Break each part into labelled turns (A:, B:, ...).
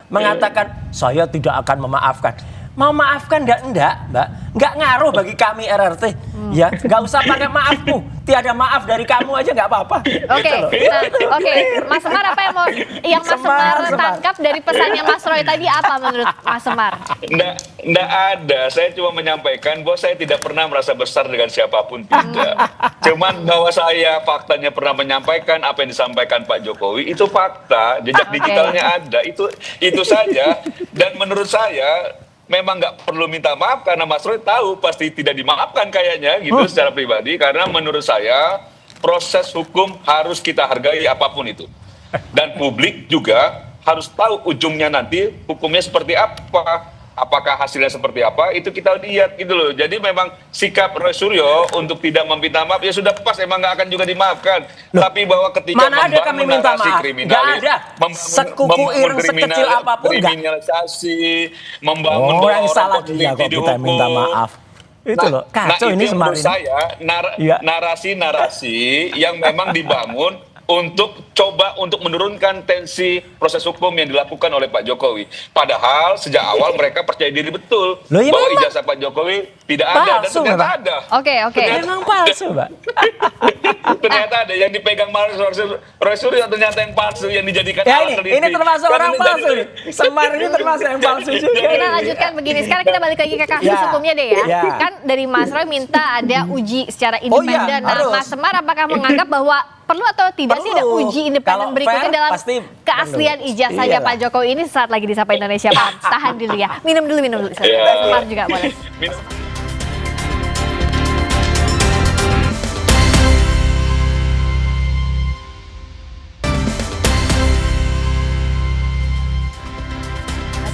A: mengatakan saya tidak akan memaafkan. Mau maafkan enggak, Mbak? Enggak ngaruh bagi kami RRT. Ya, enggak usah pakai maafmu. Tiada maaf dari kamu aja enggak apa-apa.
B: Oke, oke. Mas Semar, apa yang Mas Semar tangkap dari pesannya Mas Roy tadi apa menurut Mas Semar?
C: Enggak ada. Saya cuma menyampaikan bahwa saya tidak pernah merasa besar dengan siapapun, tidak. Cuman bahwa saya faktanya pernah menyampaikan apa yang disampaikan Pak Jokowi itu fakta, jejak digitalnya ada. Itu saja. Dan menurut saya memang nggak perlu minta maaf karena Mas Roy tahu pasti tidak dimaafkan kayaknya gitu secara pribadi, karena menurut saya proses hukum harus kita hargai apapun itu, dan publik juga harus tahu ujungnya nanti hukumnya seperti apa, apakah hasilnya seperti apa itu kita lihat gitu loh. Jadi memang sikap Roy Suryo untuk tidak meminta maaf ya sudah pas, emang nggak akan juga dimaafkan. Loh, tapi bahwa ketika
A: mana ada kami minta maaf? Nggak ada. Sekuku ireng sekecil apapun
C: kriminalisasi, membangun
A: yang salah dia kok kita minta maaf. Itu loh, kacau ini Semar.
C: Menurut saya narasi-narasi yang memang dibangun untuk coba untuk menurunkan tensi proses hukum yang dilakukan oleh Pak Jokowi. Padahal sejak awal mereka percaya diri betul bahwa ijazah Pak Jokowi tidak ada, dan ternyata ada.
B: Oke.
A: Memang palsu, Mbak.
C: Ternyata ada yang dipegang Roy Suryo, ternyata yang palsu, yang dijadikan alat
A: ini termasuk orang palsu nih. Semar ini termasuk yang palsu juga.
B: Kita lanjutkan begini. Sekarang kita balik lagi ke kasus hukumnya deh ya. Kan dari Mas Roy minta ada uji secara independen. Nah, Mas Semar apakah menganggap bahwa perlu atau tidak sih ada uji independen berikutnya dalam keaslian ijazahnya Pak Jokowi ini saat lagi di Sapa Indonesia? Tahan dulu ya. Minum dulu. Semar juga boleh.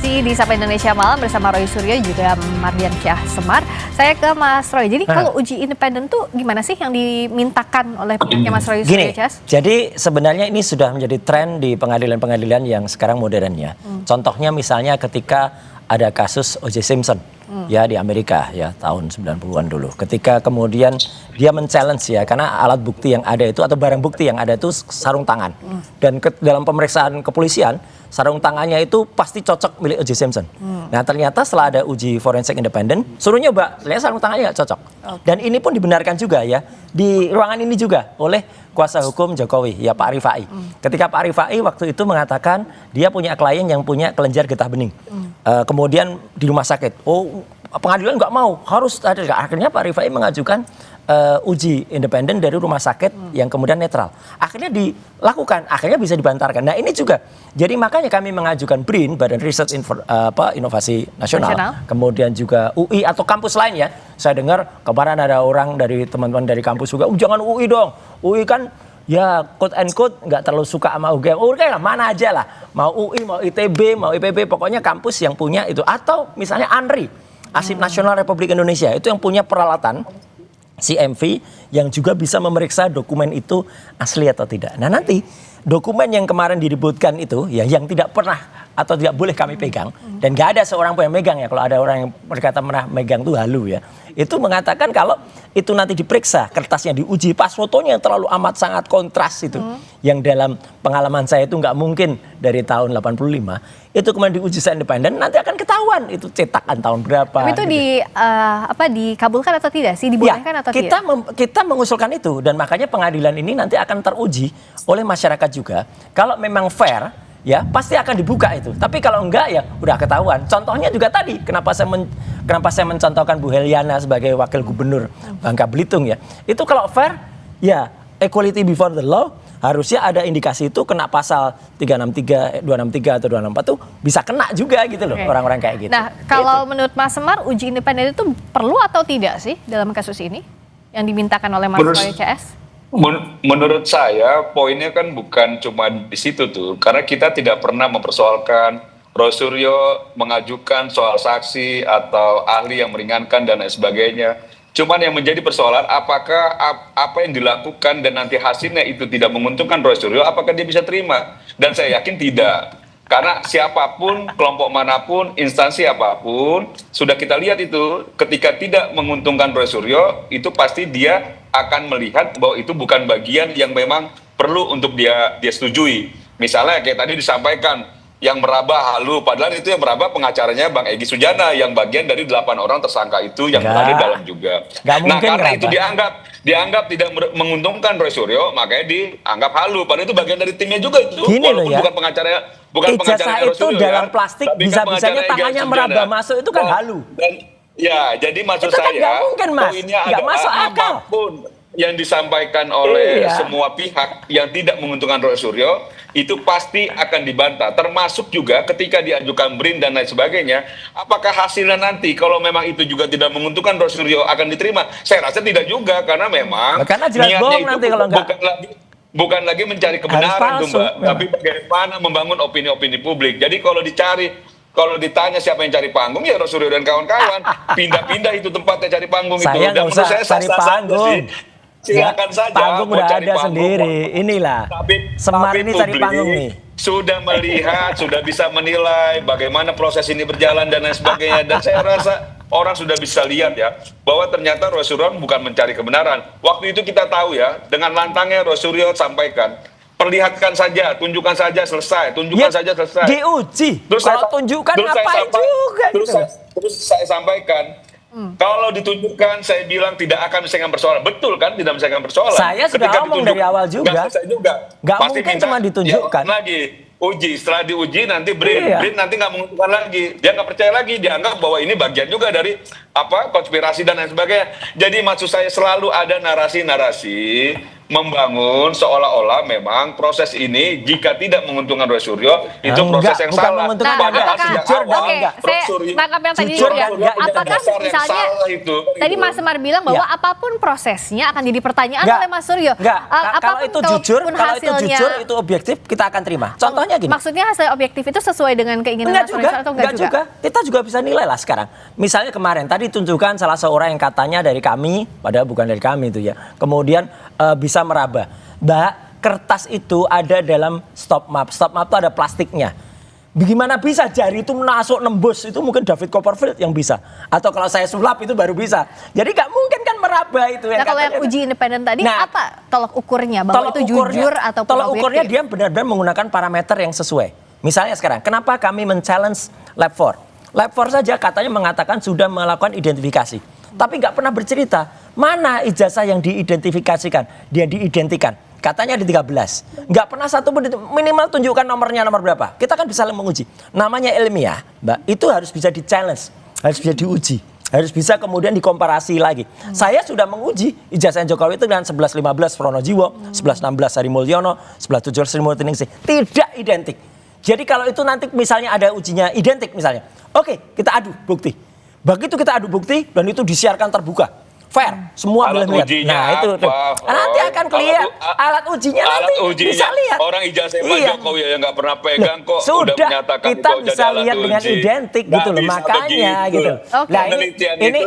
B: Di Sapa Indonesia Malam bersama Roy Suryo juga Mardian Syah Semar. Saya ke Mas Roy. Jadi kalau uji independen tuh gimana sih yang dimintakan oleh pihaknya Mas Roy Suryo?
A: Jadi sebenarnya ini sudah menjadi tren di pengadilan-pengadilan yang sekarang modern ya. Contohnya misalnya ketika ada kasus O.J. Simpson ya di Amerika ya tahun 90-an dulu. Ketika kemudian dia men-challenge ya, karena alat bukti yang ada itu atau barang bukti yang ada itu sarung tangan. Dan dalam pemeriksaan kepolisian sarung tangannya itu pasti cocok milik O.J. Simpson. Nah ternyata setelah ada uji forensik independen, suruh nyoba, lihat sarung tangannya nggak cocok. Dan ini pun dibenarkan juga ya di ruangan ini juga oleh kuasa hukum Jokowi ya Pak Rifai. Ketika Pak Rifai waktu itu mengatakan dia punya klien yang punya kelenjar getah bening. Kemudian di rumah sakit, pengadilan nggak mau, harus ada. Akhirnya Pak Rifai mengajukan uji independen dari rumah sakit yang kemudian netral. Akhirnya dilakukan, akhirnya bisa dibantarkan. Nah ini juga, jadi makanya kami mengajukan BRIN, Badan Riset Inovasi Nasional, kemudian juga UI atau kampus lain ya. Saya dengar kemarin ada orang dari teman-teman dari kampus juga, jangan UI dong, UI kan ya quote and quote nggak terlalu suka sama UGM. Oke lah, mana aja lah, mau UI, mau ITB, mau IPB, pokoknya kampus yang punya itu. Atau misalnya ANRI, Arsip Nasional Republik Indonesia, itu yang punya peralatan CMV yang juga bisa memeriksa dokumen itu asli atau tidak. Nah nanti dokumen yang kemarin diributkan itu ya yang tidak pernah atau tidak boleh kami pegang, dan gak ada seorang pun yang megang ya, kalau ada orang yang berkata pernah megang tuh halu ya, itu mengatakan kalau itu nanti diperiksa, kertasnya diuji, pas fotonya yang terlalu amat sangat kontras itu, yang dalam pengalaman saya itu nggak mungkin dari tahun 85, itu kemudian diuji secara independen, nanti akan ketahuan itu cetakan tahun berapa.
B: Tapi itu gitu. Dikabulkan atau tidak sih, dibolehkan
A: ya,
B: atau tidak?
A: Kita mengusulkan itu, dan makanya pengadilan ini nanti akan teruji oleh masyarakat juga. Kalau memang fair, ya pasti akan dibuka itu. Tapi kalau enggak ya udah ketahuan. Contohnya juga tadi, kenapa saya mencontohkan Bu Heliana sebagai wakil gubernur Bangka Belitung ya. Itu kalau fair ya equality before the law, harusnya ada indikasi itu kena pasal 363, 263 atau 264 tuh bisa kena juga gitu loh, orang-orang kayak gitu.
B: Nah, kalau menurut Mas Semar uji independen itu perlu atau tidak sih dalam kasus ini yang dimintakan oleh Mas Roy CS?
C: Menurut saya poinnya kan bukan cuma di situ tuh, karena kita tidak pernah mempersoalkan Roy Suryo mengajukan soal saksi atau ahli yang meringankan dan lain sebagainya. Cuman yang menjadi persoalan apakah apa yang dilakukan dan nanti hasilnya itu tidak menguntungkan Roy Suryo, apakah dia bisa terima? Dan saya yakin tidak. Karena siapapun, kelompok manapun, instansi apapun, sudah kita lihat itu ketika tidak menguntungkan Roy Suryo, itu pasti dia akan melihat bahwa itu bukan bagian yang memang perlu untuk dia setujui. Misalnya kayak tadi disampaikan, yang meraba halu, padahal itu yang meraba pengacaranya Bang Egy Sujana yang bagian dari 8 orang tersangka itu yang berada di dalam juga. Nah, karena itu dianggap tidak menguntungkan Roy Suryo, makanya dianggap halu. Padahal itu bagian dari timnya juga itu.
A: Gini
C: walaupun
A: ya,
C: bukan pengacaranya, bukan pengacaranya Roy Suryo
A: itu dalam plastik bisa-bisanya tangannya meraba masuk itu kan halu.
C: Dan ya, jadi maksud
A: itu
C: saya,
A: kan nggak mungkin, Mas. Nggak masuk akal.
C: Apapun yang disampaikan oleh semua pihak yang tidak menguntungkan Roy Suryo itu pasti akan dibantah, termasuk juga ketika diajukan BRIN dan lain sebagainya. Apakah hasilnya nanti kalau memang itu juga tidak menguntungkan Roy Suryo akan diterima? Saya rasa tidak juga, karena memang
A: karena niatnya itu nanti kalau
C: bukan lagi mencari kebenaran tuh Mbak, tapi bagaimana membangun opini-opini publik. Jadi kalau ditanya siapa yang cari panggung, ya Roy Suryo dan kawan-kawan. Pindah-pindah itu tempatnya cari panggung itu.
A: Saya nggak usah cari panggung.
C: Silakan saja.
A: Panggung udah ada sendiri. Inilah. Semar ini cari panggung nih.
C: Sudah melihat, sudah bisa menilai bagaimana proses ini berjalan dan lain sebagainya. Dan saya rasa orang sudah bisa lihat ya, bahwa ternyata Roy Suryo bukan mencari kebenaran. Waktu itu kita tahu ya, dengan lantangnya Roy Suryo sampaikan, perlihatkan saja, tunjukkan saja selesai, tunjukkan saja selesai.
A: Diuji. Kalau tunjukkan ngapain juga gitu.
C: Terus saya sampaikan, kalau ditunjukkan, saya bilang tidak akan menyelesaikan persoalan. Betul kan, tidak menyelesaikan persoalan.
A: Saya sudah ngomong dari awal juga.
C: Nggak selesai juga.
A: Nggak mungkin cuma ditunjukkan.
C: Ya, lagi uji, setelah diuji nanti BRIN. BRIN nanti nggak menguntungkan lagi. Dia nggak percaya lagi, dianggap bahwa ini bagian juga dari konspirasi dan lain sebagainya. Jadi maksud saya selalu ada narasi-narasi membangun seolah-olah memang proses ini jika tidak menguntungkan Roy Suryo itu proses yang salah.
B: Padahal sejak awal saya nangkap yang tadi juga. Apakah misalnya tadi Mas Semar bilang bahwa apapun prosesnya akan jadi pertanyaan oleh Mas Suryo.
A: Kalau itu jujur, itu objektif, kita akan terima. Contohnya gini.
B: Maksudnya hasil objektif itu sesuai dengan keinginan Mas Suryo atau enggak juga?
A: Kita juga bisa nilai lah sekarang. Misalnya kemarin tadi tunjukkan salah seorang yang katanya dari kami, padahal bukan dari kami itu ya. Kemudian bisa meraba. Mbak, kertas itu ada dalam stop map. Stop map itu ada plastiknya. Bagaimana bisa jari itu masuk nembus? Itu mungkin David Copperfield yang bisa. Atau kalau saya sulap itu baru bisa. Jadi nggak mungkin kan meraba itu.
B: Nah, kalau yang uji independen tadi apa tolak ukurnya? Bahwa itu jujur atau
A: tolak ukurnya dia benar-benar menggunakan parameter yang sesuai. Misalnya sekarang, kenapa kami men-challenge Lab 4? Lab 4 saja katanya mengatakan sudah melakukan identifikasi. Tapi nggak pernah bercerita mana ijazah yang diidentifikasikan, dia diidentikan. Katanya di 13. Nggak pernah satu pun minimal tunjukkan nomornya nomor berapa. Kita kan bisa menguji. Namanya ilmiah, Mbak, itu harus bisa di-challenge, harus bisa diuji. Harus bisa kemudian dikomparasi lagi. Saya sudah menguji ijazah Jokowi itu dengan 1115 Pronojiwo, 1116 Sari Mulyono, 1117 Sri Mulyani. Tidak identik. Jadi kalau itu nanti misalnya ada ujinya identik misalnya. Oke, kita adu bukti. Begitu kita adu bukti dan itu disiarkan terbuka, fair, semua boleh melihat. Nah itu nanti akan kelihatan alat ujinya nanti bisa lihat.
C: Orang ijazah Pak Jokowi yang nggak pernah pegang kok
A: sudah
C: menyatakan
A: kita bisa lihat dengan identik gitu loh, makanya gitu. Nah ini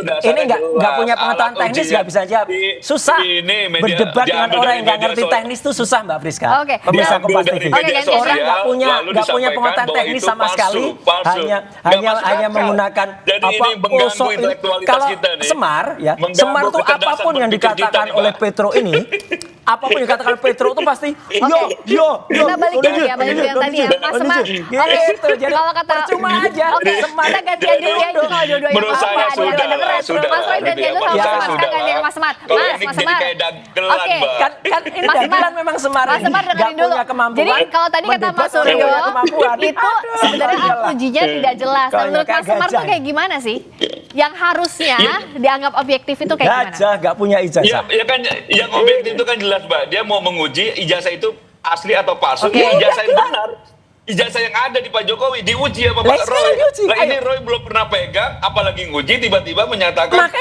A: nggak punya pengetahuan teknis nggak bisa jawab. Susah berdebat dengan orang yang nggak ngerti teknis itu susah Mbak Friska. Pemirsa Kompas TV. Orang nggak punya pengetahuan teknis sama sekali, hanya menggunakan kalau Semar ya. Semar itu apapun yang dikatakan oleh Petro ini, apapun yang dikatakan Petro itu pasti yo.
B: Kita balik ya, balik yang tadi ya, Mas Semar.
A: Jadi kalau kata percuma aja.
B: Semar kita gantian dulu ya, itu kalau dua-duanya
C: menurut saya sudah.
B: Mas Roy gantian dulu sama Mas Semar, sekarang gantian Mas Semar. Mas Semar. Oke,
A: kan ini dagelan memang Semar.
B: Mas Semar dengerin dulu. Jadi kalau tadi kata Mas Suryo, itu sebenarnya ujinya tidak jelas. Menurut Mas Semar tuh kayak gimana sih? Yang harusnya dianggap objektif itu kayak gimana?
A: Gajah, nggak punya ijazah.
C: Ya kan, yang objektif itu kan jelas, Mbak. Dia mau menguji ijazah itu asli atau palsu. Ijazah yang benar. Ijazah yang ada di Pak Jokowi diuji sama Pak Roy. Nah ini Roy belum pernah pegang, apalagi nguji tiba-tiba menyatakan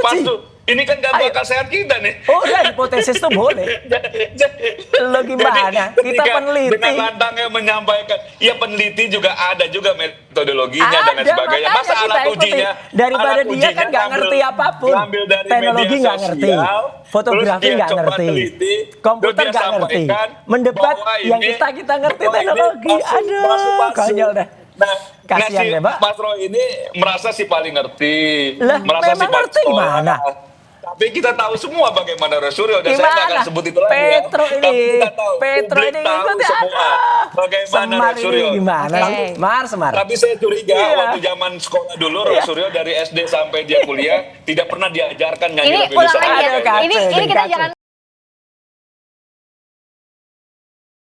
C: palsu. Ini kan gak bakal sehat kita nih.
A: Oh ya, hipotesis itu boleh. Lo gimana? Kita peneliti.
C: Dengan lantangnya menyampaikan. Ya peneliti juga ada juga metodologinya dan lain sebagainya. Masa alat ujinya.
A: Daripada dia kan gak ngerti apapun. Teknologi gak ngerti. Fotografi gak ngerti. Komputer gak ngerti. Mendebat yang kita ngerti teknologi. Aduh, konyol deh.
C: Kasihan ya, Mbak. Mas Roy ini merasa si paling ngerti.
A: Merasa si paling ngerti gimana?
C: Tapi kita tahu semua bagaimana Roy Suryo, dan saya nggak akan sebut itu lagi.
A: Petro
C: ya.
A: ini,
C: Tapi kita tahu,
A: Petro ini
C: tahu semua bagaimana Roy Suryo.
A: Gimana? Semar.
C: Tapi saya curiga waktu zaman sekolah dulu Roy Suryo dari SD sampai dia kuliah tidak pernah diajarkan nyanyi
B: ini
C: lagu Indonesia.
B: ini kita jangan